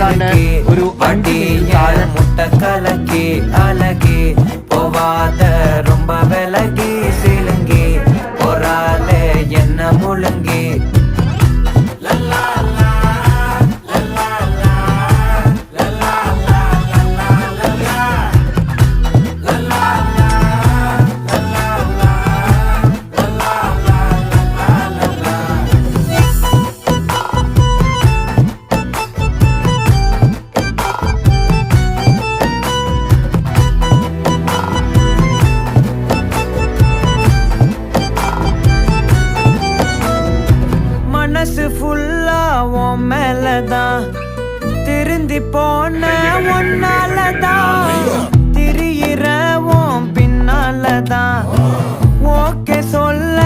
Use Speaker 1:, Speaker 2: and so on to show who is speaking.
Speaker 1: സ്പെഷ്യലാണ് ഒരു
Speaker 2: வட்டி முட்டை கலக்கி அழகி போவாத ரொம்ப விலகி சிலுங்கி போறாலே என்ன முழுங்கி மனசு ஃபுல்லா உன் மேலதான் திருந்தி போன ஒன்னாலதான் திரியிற உன் பின்னாலதான் ஓகே சொல்ல